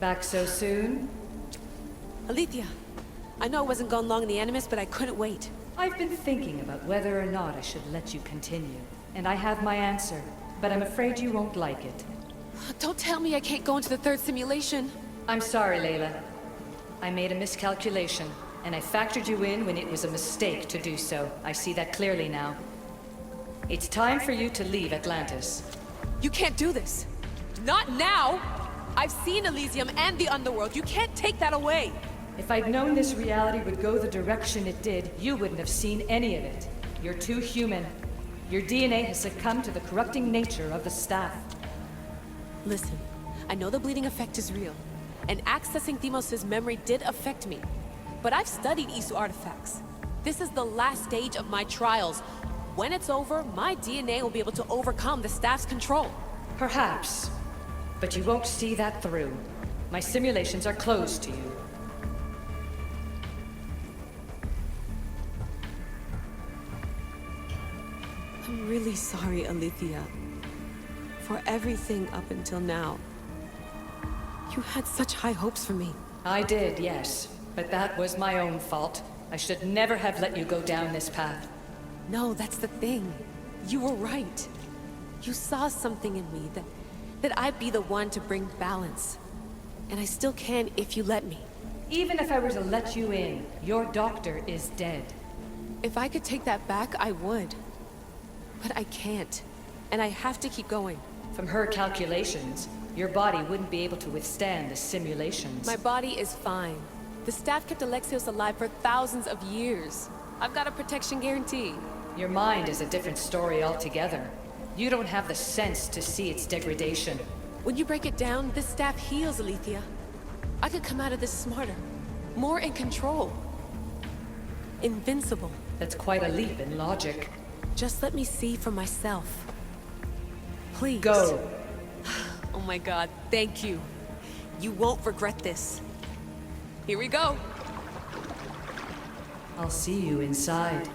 Back so soon? Alethea, I know I wasn't gone long in the Animus, but I couldn't wait. I've been thinking about whether or not I should let you continue, and I have my answer, but I'm afraid you won't like it. Don't tell me I can't go into the third simulation. I'm sorry, Layla. I made a miscalculation, and I factored you in when it was a mistake to do so. I see that clearly now. It's time for you to leave Atlantis. You can't do this. Not now! I've seen Elysium and the Underworld. You can't take that away! If I'd known this reality would go the direction it did, you wouldn't have seen any of it. You're too human. Your DNA has succumbed to the corrupting nature of the staff. Listen, I know the bleeding effect is real, and accessing Deimos' memory did affect me. But I've studied Isu artifacts. This is the last stage of my trials. When it's over, my DNA will be able to overcome the staff's control. Perhaps. But you won't see that through. My simulations are closed to you. I'm really sorry, Alethea. For everything up until now. You had such high hopes for me. I did, yes. But that was my own fault. I should never have let you go down this path. No, that's the thing. You were right. You saw something in me that I'd be the one to bring balance. And I still can if you let me. Even if I were to let you in, your doctor is dead. If I could take that back, I would. But I can't. And I have to keep going. From her calculations, your body wouldn't be able to withstand the simulations. My body is fine. The staff kept Alexios alive for thousands of years. I've got a protection guarantee. Your mind is a different story altogether. You don't have the sense to see its degradation. When you break it down, this staff heals, Alethea. I could come out of this smarter, more in control. Invincible. That's quite a leap in logic. Just let me see for myself. Please. Go. Oh my god, thank you. You won't regret this. Here we go. I'll see you inside.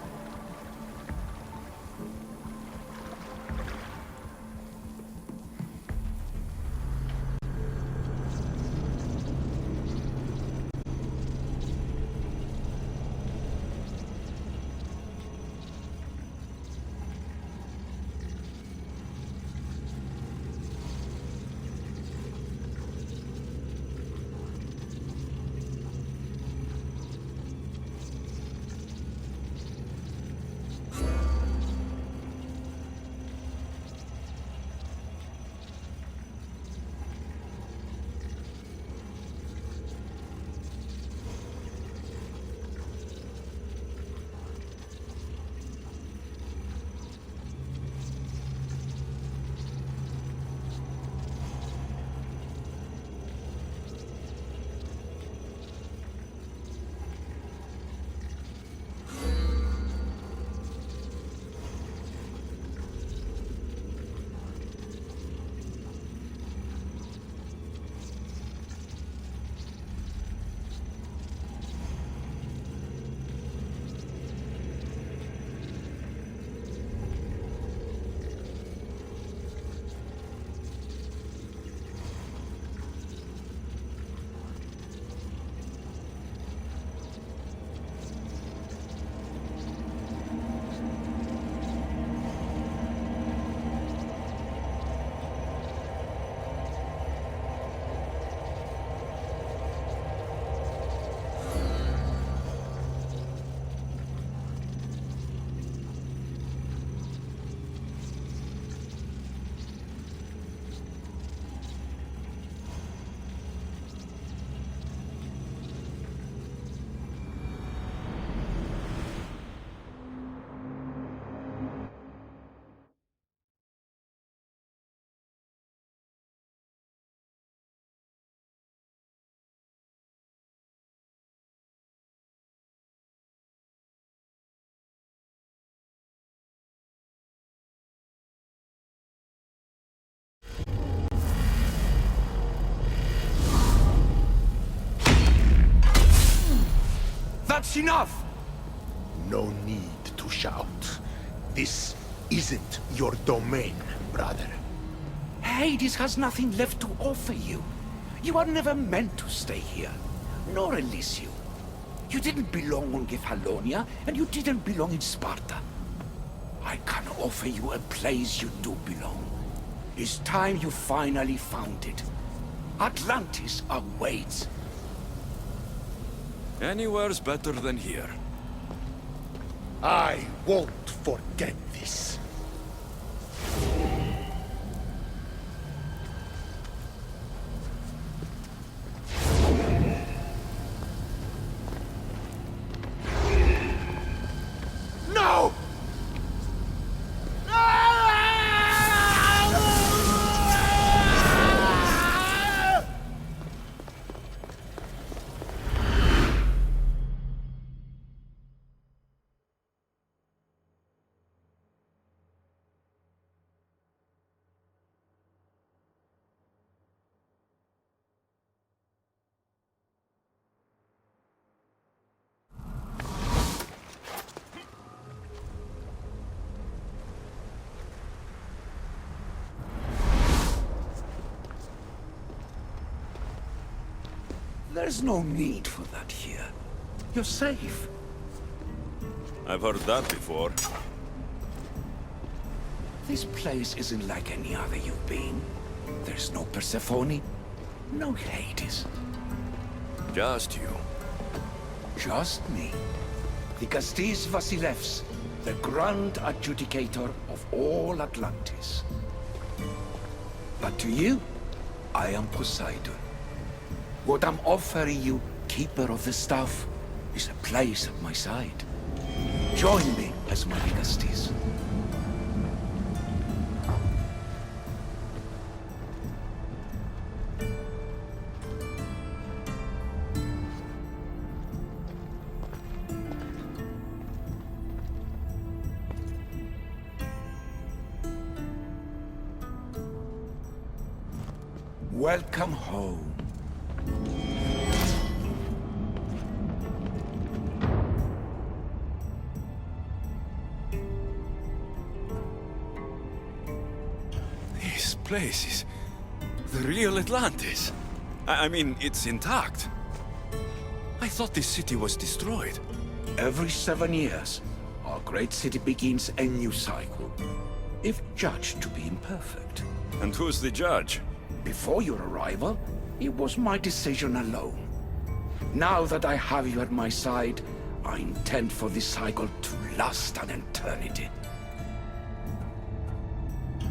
That's enough! No need to shout. This isn't your domain, brother. Hades has nothing left to offer you. You are never meant to stay here, nor Elysium. You didn't belong on Kefalonia, and you didn't belong in Sparta. I can offer you a place you do belong. It's time you finally found it. Atlantis awaits. Anywhere's better than here. I won't forget this. No! There's no need for that here. You're safe. I've heard that before. This place isn't like any other you've been. There's no Persephone, no Hades. Just you. Just me. Dikastis Vasilevs, the grand adjudicator of all Atlantis. But to you, I am Poseidon. What I'm offering you, Keeper of the Staff, is a place at my side. Join me as my Dikastis. Welcome home. This place is the real Atlantis. I mean, it's intact. I thought this city was destroyed. Every 7 years, our great city begins a new cycle, if judged to be imperfect. And who's the judge? Before your arrival, it was my decision alone. Now that I have you at my side, I intend for this cycle to last an eternity.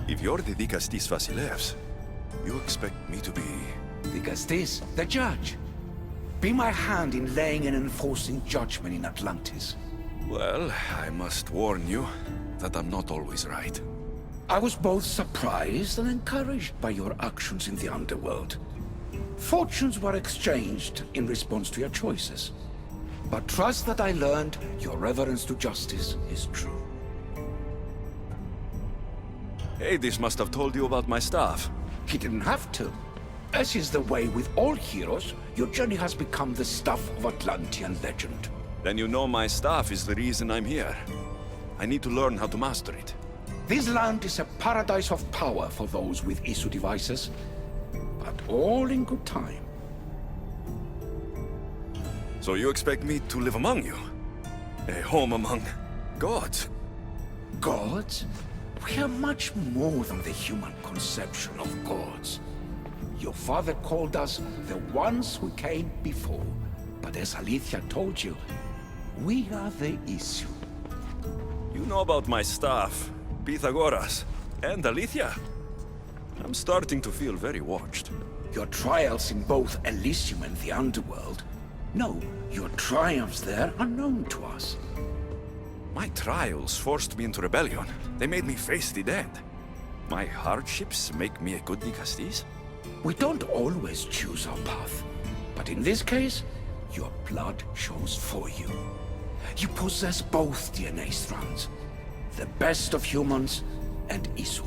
If you're the Dikastis Vasilevs, you expect me to be... Dikastis, the judge. Be my hand in laying and enforcing judgment in Atlantis. Well, I must warn you that I'm not always right. I was both surprised and encouraged by your actions in the underworld. Fortunes were exchanged in response to your choices. But trust that I learned your reverence to justice is true. Hades must have told you about my staff. He didn't have to. As is the way with all heroes, your journey has become the stuff of Atlantean legend. Then you know my staff is the reason I'm here. I need to learn how to master it. This land is a paradise of power for those with Isu devices, but all in good time. So you expect me to live among you? A home among gods? Gods? We are much more than the human conception of gods. Your father called us the ones who came before, but as Alethea told you, we are the Isu. You know about my staff, Pythagoras, and Alethea. I'm starting to feel very watched. Your trials in both Elysium and the Underworld? No, your triumphs there are known to us. My trials forced me into rebellion. They made me face the dead. My hardships make me a good Dikastis? We don't always choose our path, but in this case, your blood shows for you. You possess both DNA strands, the best of humans and Isu.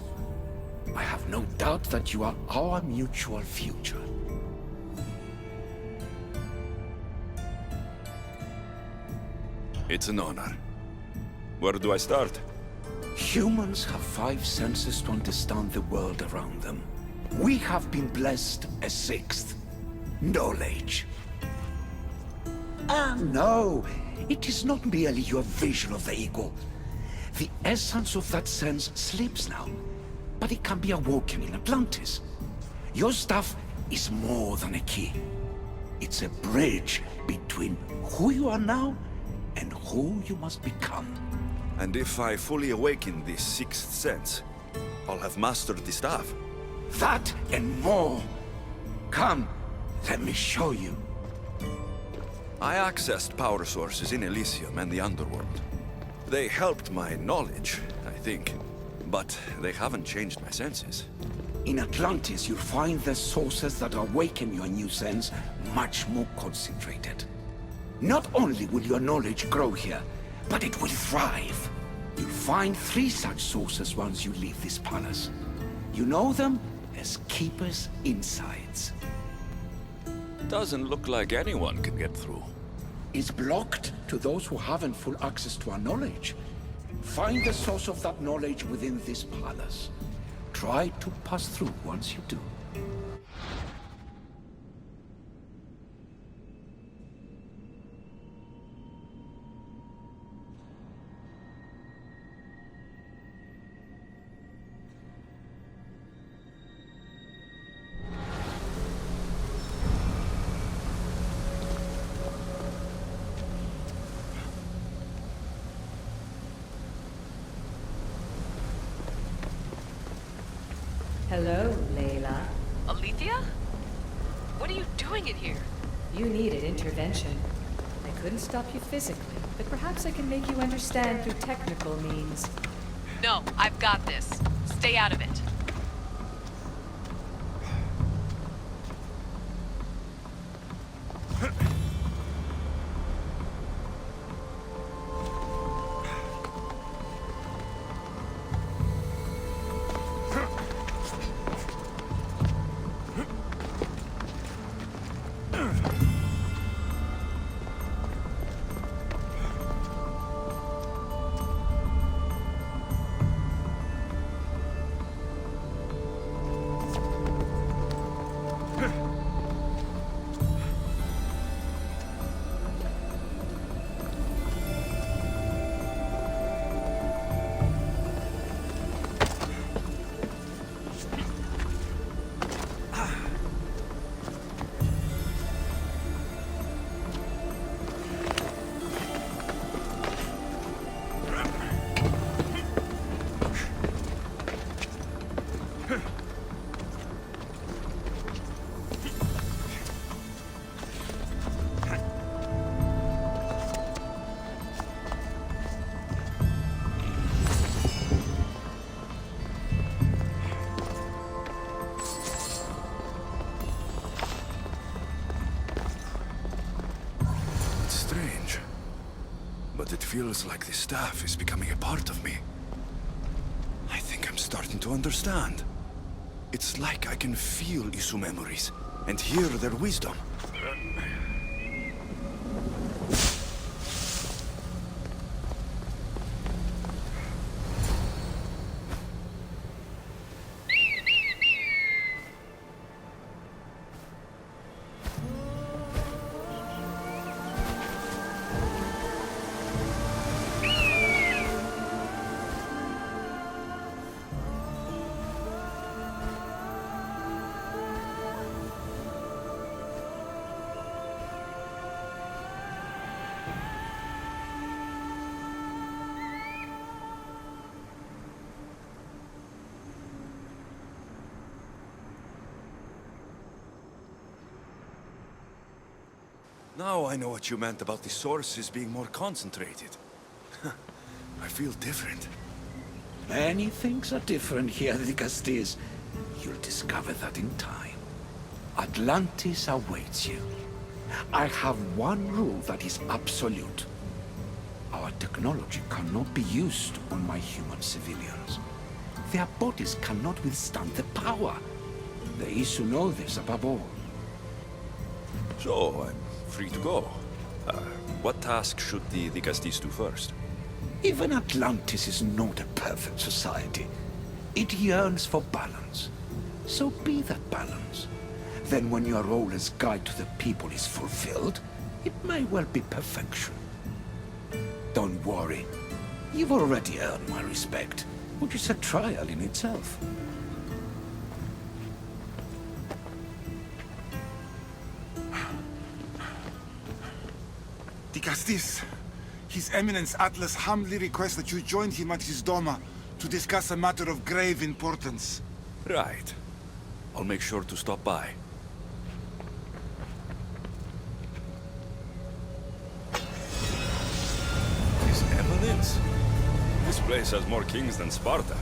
I have no doubt that you are our mutual future. It's an honor. Where do I start? Humans have 5 senses to understand the world around them. We have been blessed a 6th. knowledge. Ah, no. It is not merely your vision of the ego. The essence of that sense sleeps now, but it can be awoken in Atlantis. Your stuff is more than a key. It's a bridge between who you are now and who you must become. And if I fully awaken this sixth sense, I'll have mastered the staff. That and more. Come, let me show you. I accessed power sources in Elysium and the Underworld. They helped my knowledge, I think. But they haven't changed my senses. In Atlantis, you'll find the sources that awaken your new sense much more concentrated. Not only will your knowledge grow here, but it will thrive. You'll find 3 such sources once you leave this palace. You know them as Keeper's Insides. Doesn't look like anyone can get through. It's blocked to those who haven't full access to our knowledge. Find the source of that knowledge within this palace. Try to pass through once you do. Hello, Layla. Alethea? What are you doing in here? You needed intervention. I couldn't stop you physically, but perhaps I can make you understand through technical means. No, I've got this. Stay out of it. But it feels like the staff is becoming a part of me. I think I'm starting to understand. It's like I can feel Isu memories and hear their wisdom. Now I know what you meant about the sources being more concentrated. I feel different. Many things are different here, Dicastes. You'll discover that in time. Atlantis awaits you. I have one rule that is absolute. Our technology cannot be used on my human civilians. Their bodies cannot withstand the power. The Isu know this above all. So, I'm free to go. What task should the Dicastes do first? Even Atlantis is not a perfect society. It yearns for balance. So be that balance. then when your role as guide to the people is fulfilled, it may well be perfection. Don't worry. You've already earned my respect, which is a trial in itself. The Castis. His Eminence Atlas humbly requests that you join him at his Doma to discuss a matter of grave importance. Right. I'll make sure to stop by. His Eminence? This place has more kings than Sparta.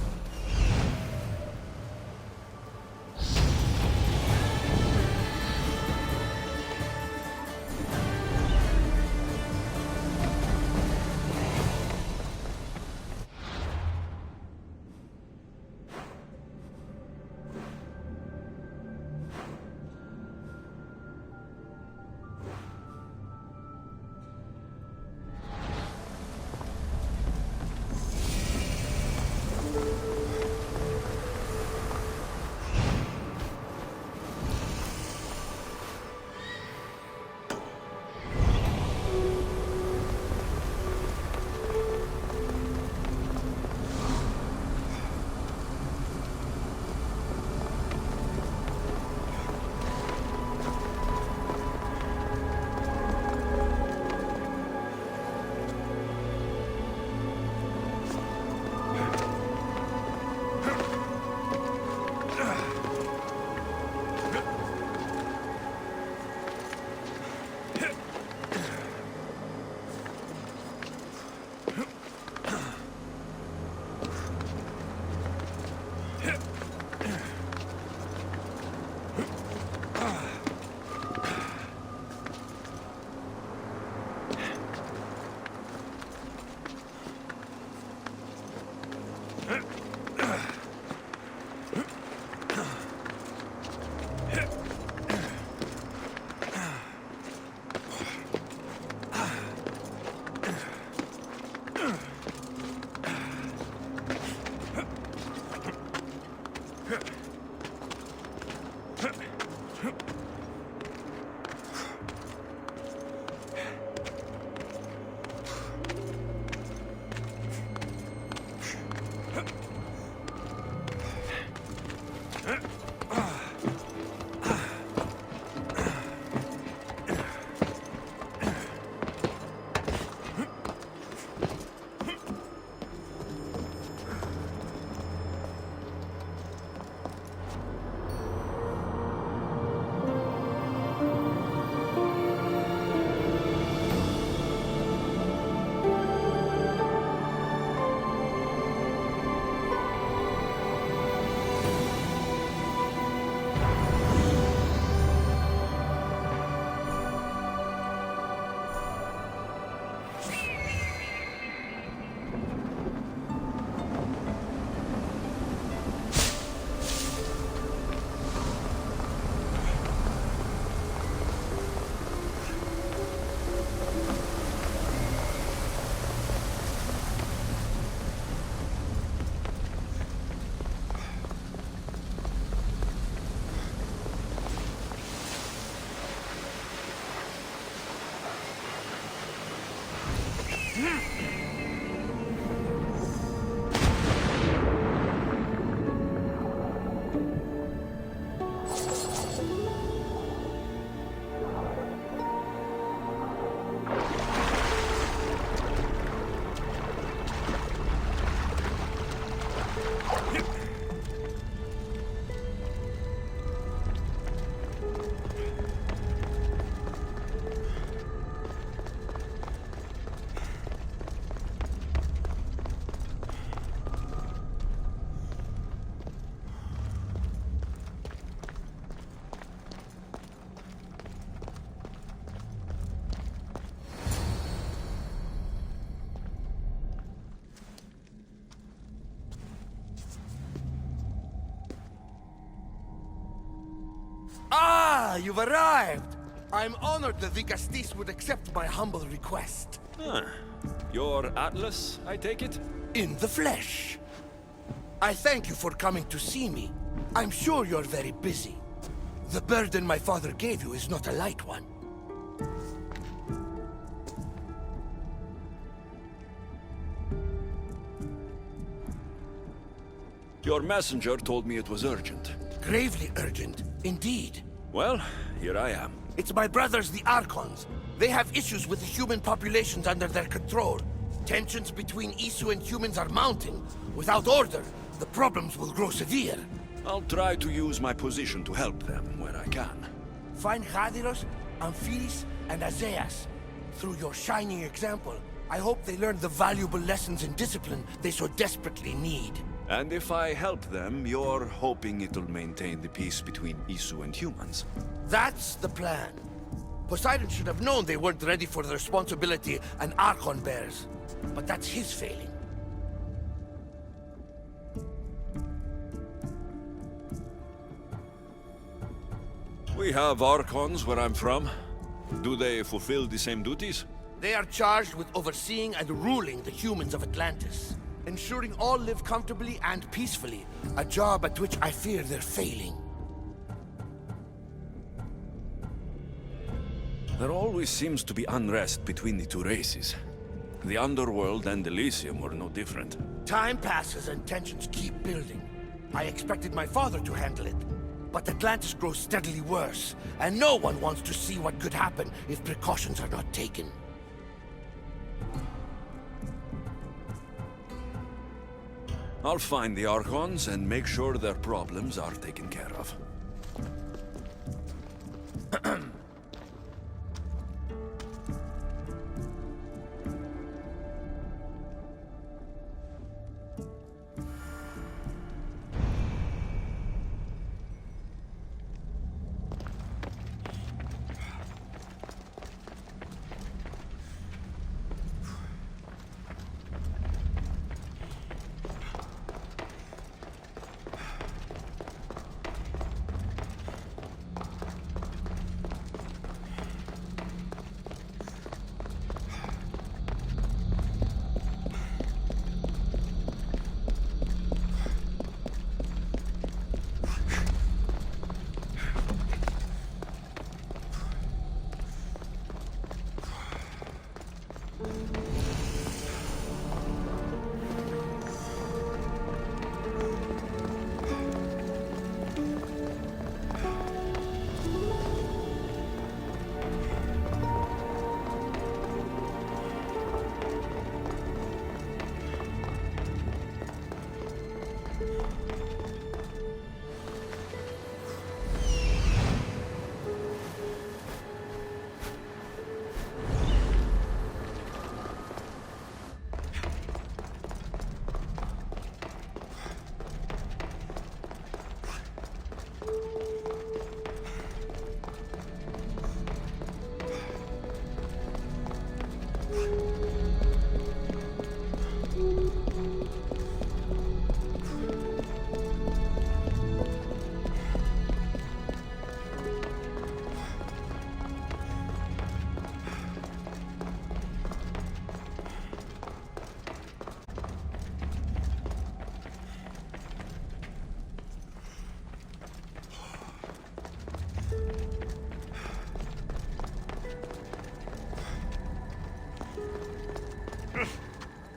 Ah, you've arrived! I'm honored that the Castis would accept my humble request. Ah, you're Atlas, I take it? In the flesh. I thank you for coming to see me. I'm sure you're very busy. The burden my father gave you is not a light one. Your messenger told me it was urgent. Gravely urgent, indeed. Well, here I am. It's my brothers, the Archons. They have issues with the human populations under their control. Tensions between Isu and humans are mounting. Without order, the problems will grow severe. I'll try to use my position to help them where I can. Find Hadiros, Amphilis, and Azeas. Through your shining example, I hope they learn the valuable lessons in discipline they so desperately need. And if I help them, you're hoping it'll maintain the peace between Isu and humans. That's the plan. Poseidon should have known they weren't ready for the responsibility an Archon bears. But that's his failing. We have Archons where I'm from. Do they fulfill the same duties? They are charged with overseeing and ruling the humans of Atlantis. Ensuring all live comfortably and peacefully. A job at which I fear they're failing. There always seems to be unrest between the two races. The Underworld and Elysium were no different. Time passes and tensions keep building. I expected my father to handle it. But Atlantis grows steadily worse, and no one wants to see what could happen if precautions are not taken. I'll find the Archons and make sure their problems are taken care of.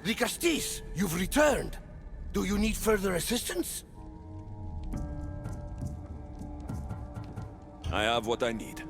Ricastis, you've returned. Do you need further assistance? I have what I need.